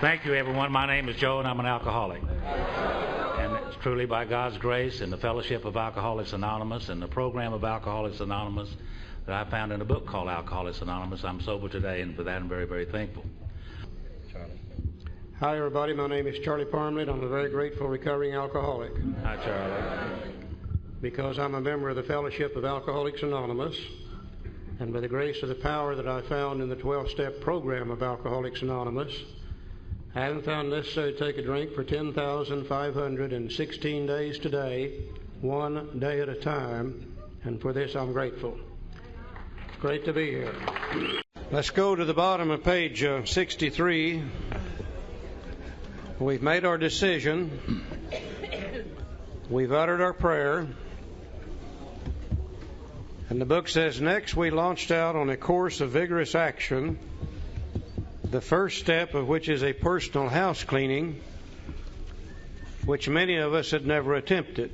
Thank you, everyone. My name is Joe, and I'm an alcoholic. And it's truly by God's grace and the fellowship of Alcoholics Anonymous and the program of Alcoholics Anonymous that I found in a book called Alcoholics Anonymous. I'm sober today, and for that I'm very, very thankful. Charlie. Hi, everybody. My name is Charlie Parmlett. I'm a very grateful recovering alcoholic. Hi, Charlie. Because I'm a member of the fellowship of Alcoholics Anonymous, and by the grace of the power that I found in the 12-step program of Alcoholics Anonymous, I haven't found it necessary to take a drink for 10,516 days today, one day at a time, and for this I'm grateful. It's great to be here. Let's go to the bottom of page 63. We've made our decision. We've uttered our prayer. And the book says, next we launched out on a course of vigorous action, the first step of which is a personal house cleaning, which many of us had never attempted.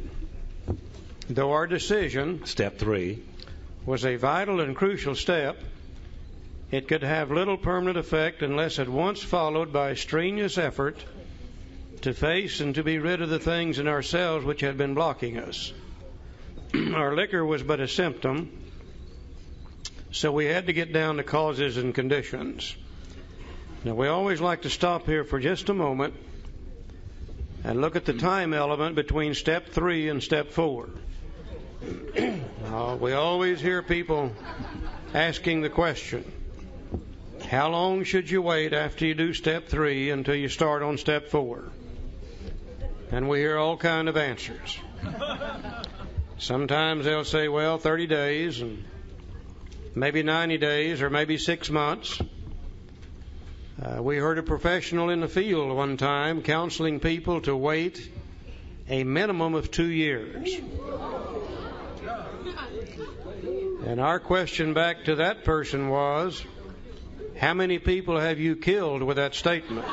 Though our decision, step 3, was a vital and crucial step, it could have little permanent effect unless at once followed by strenuous effort to face and to be rid of the things in ourselves which had been blocking us. Our liquor was but a symptom, so we had to get down to causes and conditions. Now, we always like to stop here for just a moment and look at the time element between step 3 and step 4. We always hear people asking the question, how long should you wait after you do step 3 until you start on step 4? And we hear all kind of answers. Sometimes they'll say, well, 30 days, and maybe 90 days, or maybe 6 months. We heard a professional in the field one time counseling people to wait a minimum of 2 years. And our question back to that person was, how many people have you killed with that statement?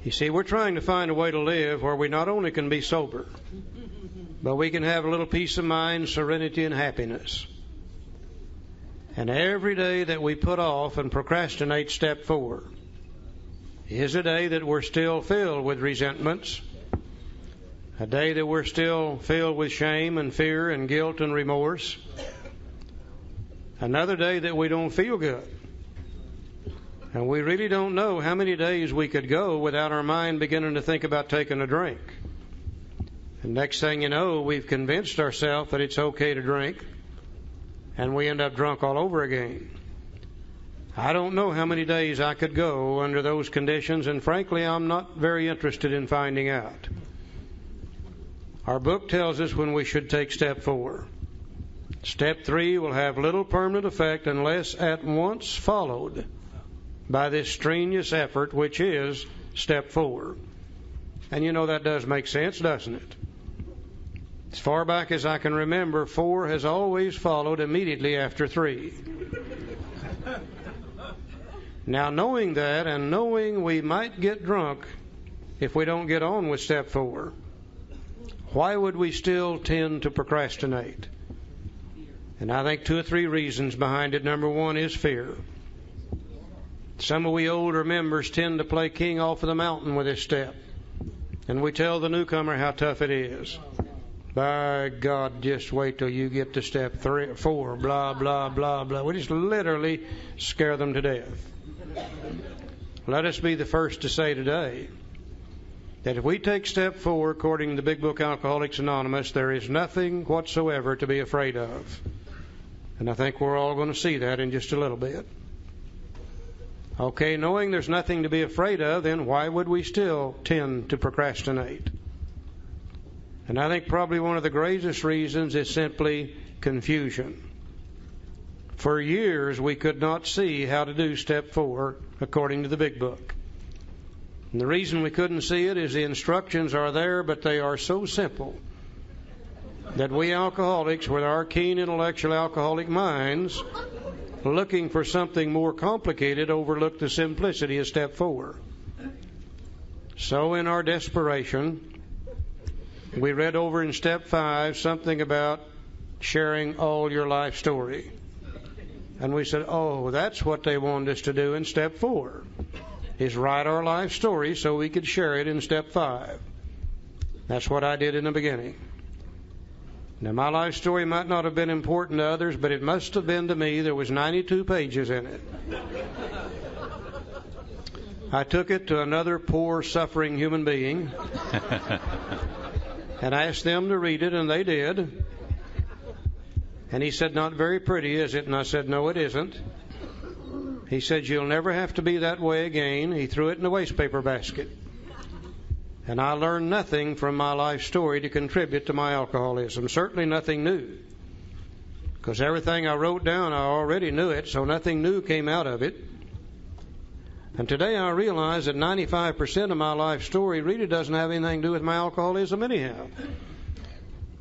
You see, we're trying to find a way to live where we not only can be sober, but we can have a little peace of mind, serenity, and happiness. And every day that we put off and procrastinate step 4 is a day that we're still filled with resentments, a day that we're still filled with shame and fear and guilt and remorse, another day that we don't feel good. And we really don't know how many days we could go without our mind beginning to think about taking a drink. And next thing you know, we've convinced ourselves that it's okay to drink, and we end up drunk all over again. I don't know how many days I could go under those conditions, and frankly, I'm not very interested in finding out. Our book tells us when we should take step 4. Step 3 will have little permanent effect unless at once followed by this strenuous effort, which is step 4. And you know that does make sense, doesn't it? As far back as I can remember, 4 has always followed immediately after 3. Now, knowing that and knowing we might get drunk if we don't get on with step 4, why would we still tend to procrastinate? And I think 2 or 3 reasons behind it. Number 1 is fear. Some of we older members tend to play king off of the mountain with this step. And we tell the newcomer how tough it is. By God, just wait till you get to step 3 or 4, blah, blah, blah, blah. We just literally scare them to death. Let us be the first to say today that if we take step 4, according to the Big Book Alcoholics Anonymous, there is nothing whatsoever to be afraid of. And I think we're all going to see that in just a little bit. Okay, knowing there's nothing to be afraid of, then why would we still tend to procrastinate? And I think probably one of the greatest reasons is simply confusion. For years, we could not see how to do step 4 according to the Big Book. And the reason we couldn't see it is the instructions are there, but they are so simple that we alcoholics, with our keen intellectual alcoholic minds, looking for something more complicated, overlook the simplicity of step 4. So in our desperation, we read over in step 5 something about sharing all your life story. And we said, oh, that's what they wanted us to do in step 4. is write our life story so we could share it in step 5. That's what I did in the beginning. Now, my life story might not have been important to others, but it must have been to me. There was 92 pages in it. I took it to another poor, suffering human being and asked them to read it, and they did. And he said, "Not very pretty, is it?" And I said, "No, it isn't." He said, "You'll never have to be that way again." He threw it in the waste paper basket. And I learned nothing from my life story to contribute to my alcoholism. Certainly nothing new. Because everything I wrote down, I already knew it, so nothing new came out of it. And today I realize that 95% of my life story really doesn't have anything to do with my alcoholism anyhow.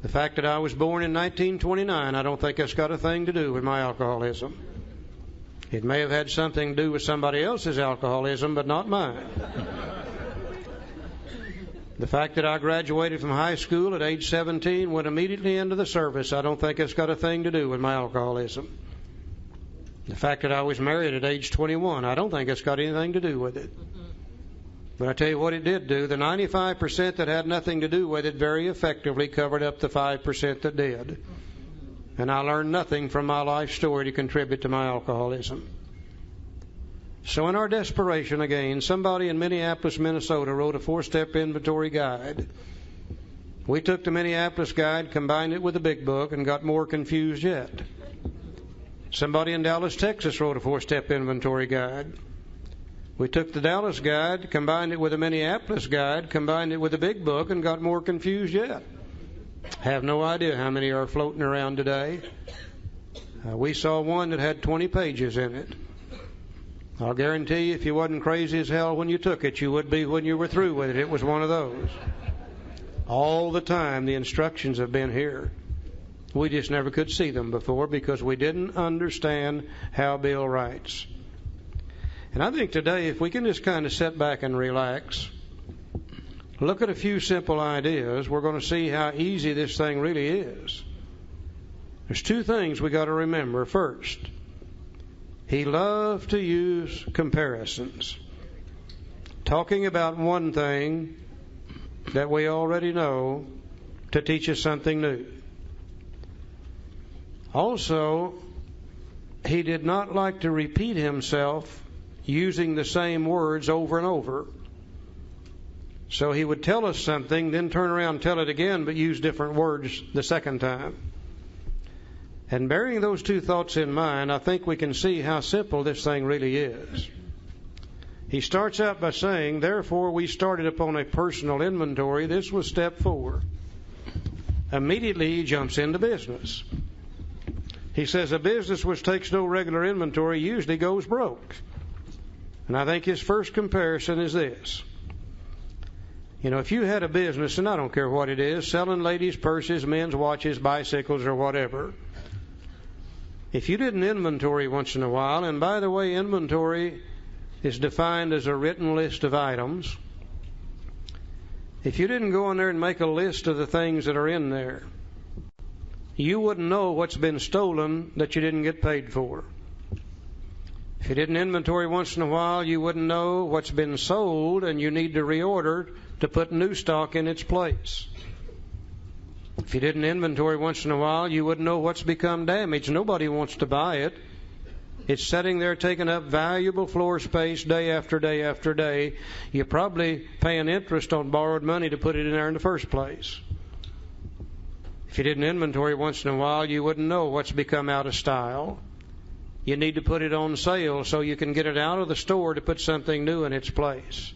The fact that I was born in 1929, I don't think it's got a thing to do with my alcoholism. It may have had something to do with somebody else's alcoholism, but not mine. The fact that I graduated from high school at age 17, went immediately into the service, I don't think it's got a thing to do with my alcoholism. The fact that I was married at age 21, I don't think it's got anything to do with it. But I tell you what it did do. The 95% that had nothing to do with it very effectively covered up the 5% that did. And I learned nothing from my life story to contribute to my alcoholism. So in our desperation again, somebody in Minneapolis, Minnesota wrote a 4-step inventory guide. We took the Minneapolis guide, combined it with the big book, and got more confused yet. Somebody in Dallas, Texas wrote a 4-step inventory guide. We took the Dallas guide, combined it with the Minneapolis guide, combined it with the big book, and got more confused yet. Have no idea how many are floating around today. We saw one that had 20 pages in it. I'll guarantee you, if you wasn't crazy as hell when you took it, you would be when you were through with it. It was one of those. All the time the instructions have been here. We just never could see them before because we didn't understand how Bill writes. And I think today, if we can just kind of sit back and relax, look at a few simple ideas, we're going to see how easy this thing really is. There's 2 things we got to remember. First, he loved to use comparisons. Talking about one thing that we already know to teach us something new. Also, he did not like to repeat himself using the same words over and over. So he would tell us something, then turn around and tell it again, but use different words the second time. And bearing those 2 thoughts in mind, I think we can see how simple this thing really is. He starts out by saying, therefore we started upon a personal inventory. This was step 4. Immediately he jumps into business. He says a business which takes no regular inventory usually goes broke. And I think his first comparison is this. You know, if you had a business, and I don't care what it is, selling ladies' purses, men's watches, bicycles, or whatever, if you did an inventory once in a while, and by the way, inventory is defined as a written list of items. If you didn't go in there and make a list of the things that are in there, you wouldn't know what's been stolen that you didn't get paid for. If you did an inventory once in a while, you wouldn't know what's been sold and you need to reorder to put new stock in its place. If you did an inventory once in a while, you wouldn't know what's become damaged. Nobody wants to buy it. It's sitting there taking up valuable floor space day after day after day. You're probably paying interest on borrowed money to put it in there in the first place. If you did an inventory once in a while, you wouldn't know what's become out of style. You need to put it on sale so you can get it out of the store to put something new in its place.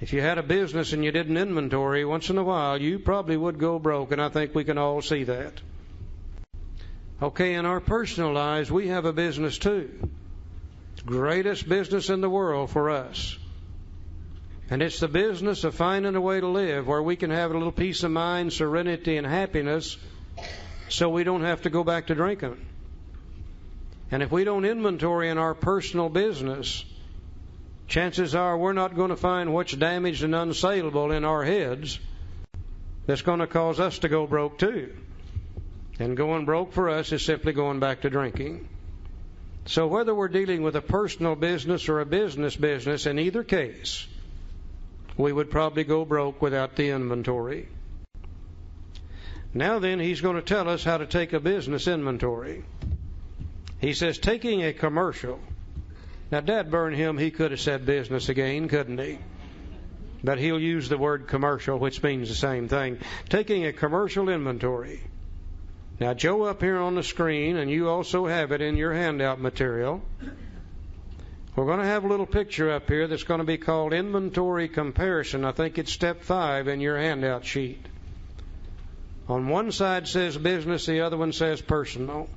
If you had a business and you did an inventory once in a while, you probably would go broke, and I think we can all see that. Okay, in our personal lives, we have a business too. It's the greatest business in the world for us. And it's the business of finding a way to live where we can have a little peace of mind, serenity, and happiness so we don't have to go back to drinking. And if we don't inventory in our personal business, chances are we're not going to find what's damaged and unsaleable in our heads that's going to cause us to go broke too. And going broke for us is simply going back to drinking. So whether we're dealing with a personal business or a business, in either case, we would probably go broke without the inventory. Now then, he's going to tell us how to take a business inventory. He says, taking a commercial. Now, dad burn him, he could have said business again, couldn't he? But he'll use the word commercial, which means the same thing. Taking a commercial inventory. Now, Joe, up here on the screen, and you also have it in your handout material, we're going to have a little picture up here that's going to be called inventory comparison. I think it's step 5 in your handout sheet. On one side says business, the other one says personal.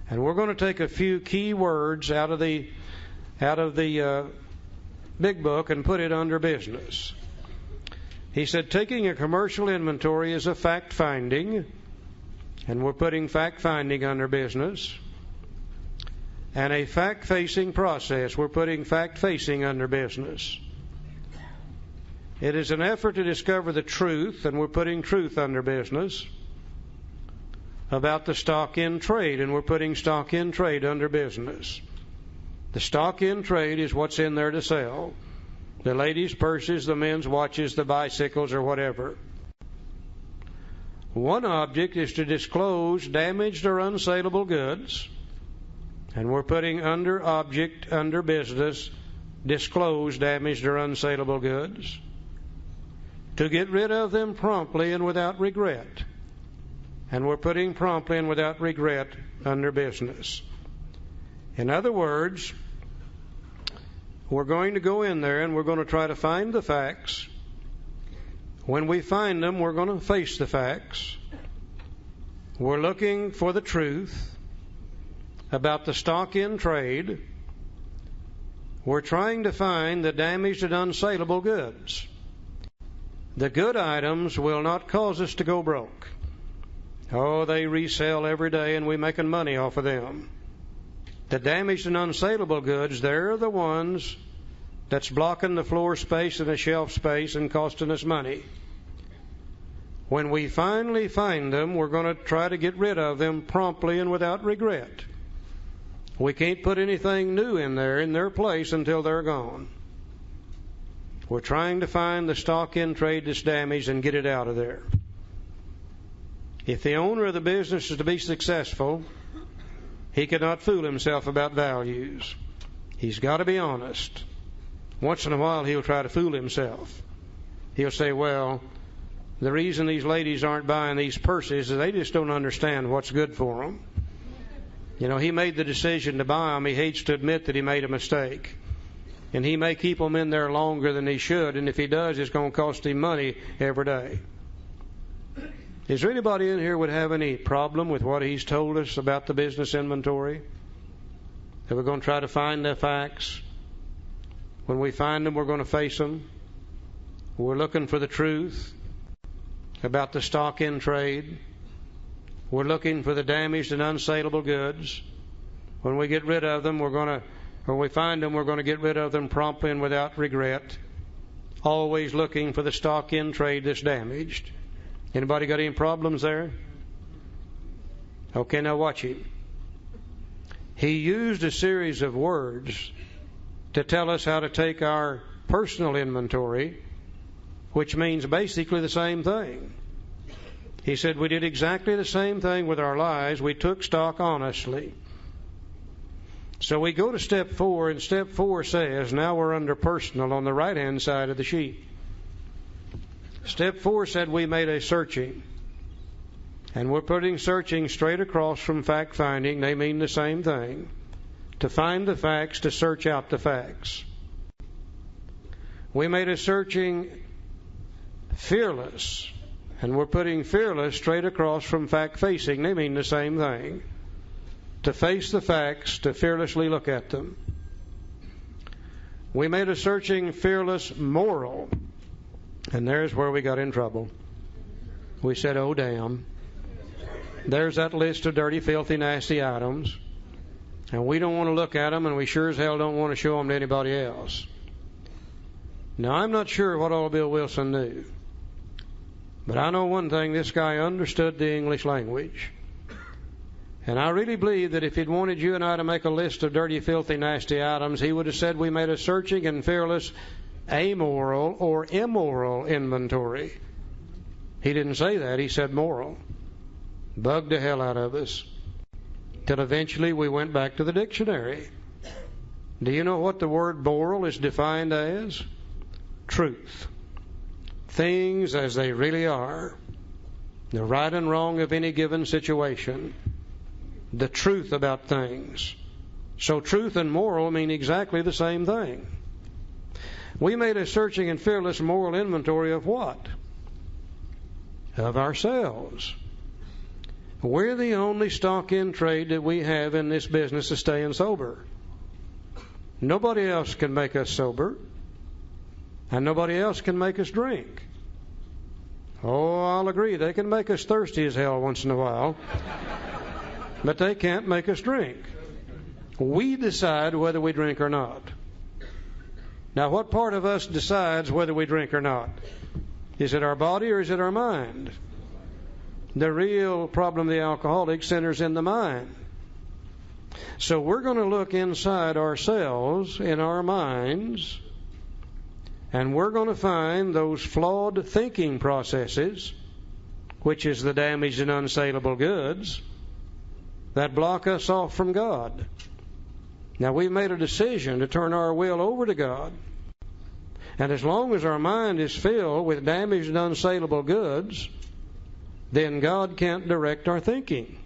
And we're going to take a few key words out of the big book and put it under business. He said taking a commercial inventory is a fact finding, and we're putting fact finding under business. And a fact facing process, we're putting fact facing under business. It is an effort to discover the truth, and we're putting truth under business, about the stock in trade, and we're putting stock in trade under business. The stock in trade is what's in there to sell. The ladies' purses, the men's watches, the bicycles, or whatever. One object is to disclose damaged or unsaleable goods, and we're putting under object, under business, disclose damaged or unsaleable goods. To get rid of them promptly and without regret. And we're putting promptly and without regret under business. In other words, we're going to go in there and we're going to try to find the facts. When we find them, we're going to face the facts. We're looking for the truth about the stock in trade. We're trying to find the damaged and unsaleable goods. The good items will not cause us to go broke. Oh, they resell every day and we're making money off of them. The damaged and unsaleable goods, they're the ones that's blocking the floor space and the shelf space and costing us money. When we finally find them, we're going to try to get rid of them promptly and without regret. We can't put anything new in there in their place until they're gone. We're trying to find the stock in trade that's damaged and get it out of there. If the owner of the business is to be successful, he cannot fool himself about values. He's got to be honest. Once in a while, he'll try to fool himself. He'll say, well, the reason these ladies aren't buying these purses is they just don't understand what's good for them. You know, he made the decision to buy them. He hates to admit that he made a mistake. And he may keep them in there longer than he should, and if he does, it's going to cost him money every day. Is there anybody in here would have any problem with what he's told us about the business inventory? That we're going to try to find the facts. When we find them, we're going to face them. We're looking for the truth about the stock in trade. We're looking for the damaged and unsaleable goods. When we get rid of them, when we find them, we're going to get rid of them promptly and without regret. Always looking for the stock in trade that's damaged. Anybody got any problems there? Okay, now watch him. He used a series of words to tell us how to take our personal inventory, which means basically the same thing. He said we did exactly the same thing with our lives. We took stock honestly. So we go to step 4, and step 4 says, now we're under personal on the right-hand side of the sheet. Step 4 said we made a searching. And we're putting searching straight across from fact-finding. They mean the same thing. To find the facts, to search out the facts. We made a searching fearless. And we're putting fearless straight across from fact-facing. They mean the same thing. To face the facts, to fearlessly look at them. We made a searching, fearless, moral. And there's where we got in trouble. We said, oh, damn. There's that list of dirty, filthy, nasty items. And we don't want to look at them, and we sure as hell don't want to show them to anybody else. Now, I'm not sure what all Bill Wilson knew. But I know one thing, this guy understood the English language. And I really believe that if he'd wanted you and I to make a list of dirty, filthy, nasty items, he would have said we made a searching and fearless, amoral or immoral inventory. He didn't say that. He said moral. Bugged the hell out of us. Till eventually we went back to the dictionary. Do you know what the word moral is defined as? Truth. Things as they really are. The right and wrong of any given situation. The truth about things. So truth and moral mean exactly the same thing. We made a searching and fearless moral inventory of what? Of ourselves. We're the only stock in trade that we have in this business of staying sober. Nobody else can make us sober, and nobody else can make us drink. Oh, I'll agree, they can make us thirsty as hell once in a while, but they can't make us drink. We decide whether we drink or not. Now, what part of us decides whether we drink or not? Is it our body or is it our mind? The real problem of the alcoholic centers in the mind. So we're going to look inside ourselves, in our minds, and we're going to find those flawed thinking processes, which is the damaged and unsaleable goods, that block us off from God. Now, we've made a decision to turn our will over to God. And as long as our mind is filled with damaged and unsaleable goods, then God can't direct our thinking.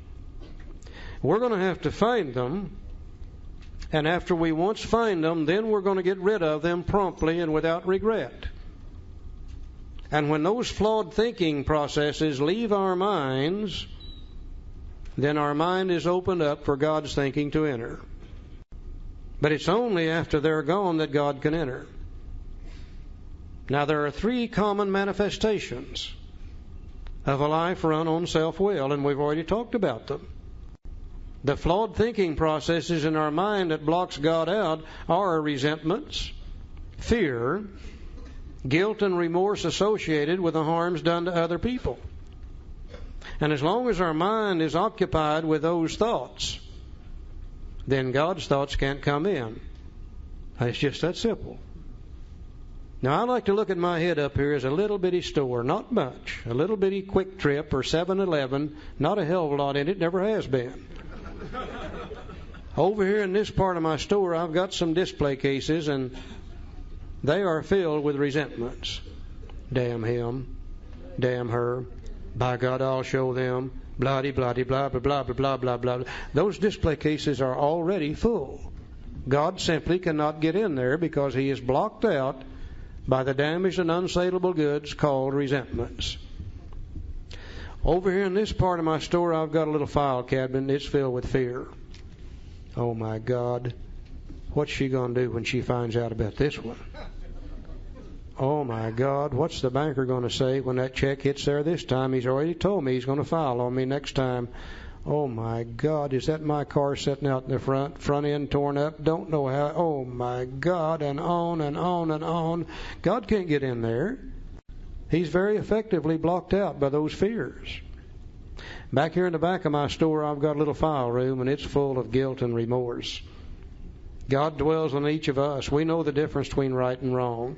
We're going to have to find them, and after we once find them, then we're going to get rid of them promptly and without regret. And when those flawed thinking processes leave our minds, then our mind is opened up for God's thinking to enter. But it's only after they're gone that God can enter. Now, there are three common manifestations of a life run on self-will, and we've already talked about them. The flawed thinking processes in our mind that blocks God out are resentments, fear, guilt and remorse associated with the harms done to other people. And as long as our mind is occupied with those thoughts, then God's thoughts can't come in. It's just that simple. Now, I like to look at my head up here as a little bitty store, not much, a little bitty Quick Trip or 7-Eleven, not a hell of a lot in it, never has been. Over here in this part of my store, I've got some display cases, and they are filled with resentments. Damn him, damn her, by God I'll show them, blah-de, blah-de, blah, blah, blah, blah, blah, blah, blah. Those display cases are already full. God simply cannot get in there because He is blocked out by the damaged and unsaleable goods called resentments. Over here in this part of my store, I've got a little file cabinet, and it's filled with fear. Oh, my God. What's she going to do when she finds out about this one? Oh, my God. What's the banker going to say when that check hits there this time? He's already told me he's going to file on me next time. Oh, my God. Is that my car sitting out in the front end torn up? Don't know how. Oh, my God. And on and on and on. God can't get in there. He's very effectively blocked out by those fears. Back here in the back of my store, I've got a little file room, and it's full of guilt and remorse. God dwells in each of us. We know the difference between right and wrong.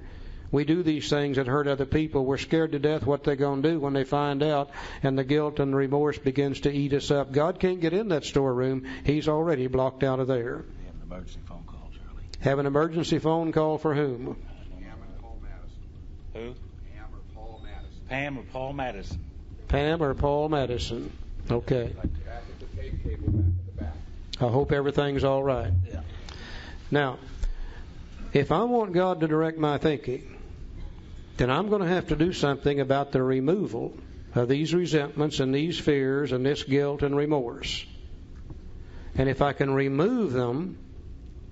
We do these things that hurt other people. We're scared to death what they're going to do when they find out, and the guilt and remorse begins to eat us up. God can't get in that storeroom. He's already blocked out of there. Have an emergency phone call, Charlie. Have an emergency phone call for whom? Pam and Paul Madison. Who? Pam or Paul Madison. Pam or Paul Madison. Pam or Paul Madison. Okay. Back at the tape table back at the back. I hope everything's all right. Yeah. Now, if I want God to direct my thinking, then I'm going to have to do something about the removal of these resentments and these fears and this guilt and remorse. And if I can remove them,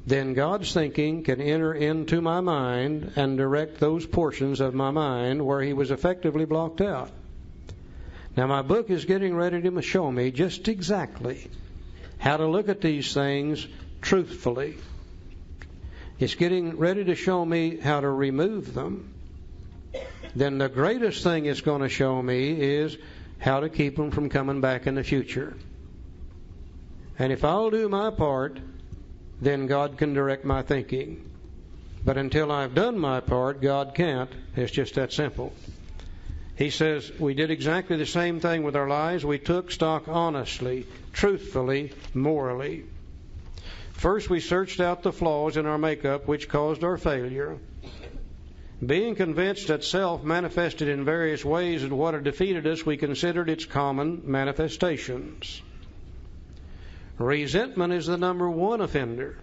then God's thinking can enter into my mind and direct those portions of my mind where He was effectively blocked out. Now, my book is getting ready to show me just exactly how to look at these things truthfully. It's getting ready to show me how to remove them. Then the greatest thing it's going to show me is how to keep them from coming back in the future. And if I'll do my part, then God can direct my thinking. But until I've done my part, God can't. It's just that simple. He says we did exactly the same thing with our lives. We took stock honestly, truthfully, morally. First, we searched out the flaws in our makeup which caused our failure. Being convinced that self manifested in various ways and what had defeated us, we considered its common manifestations. Resentment is the number one offender.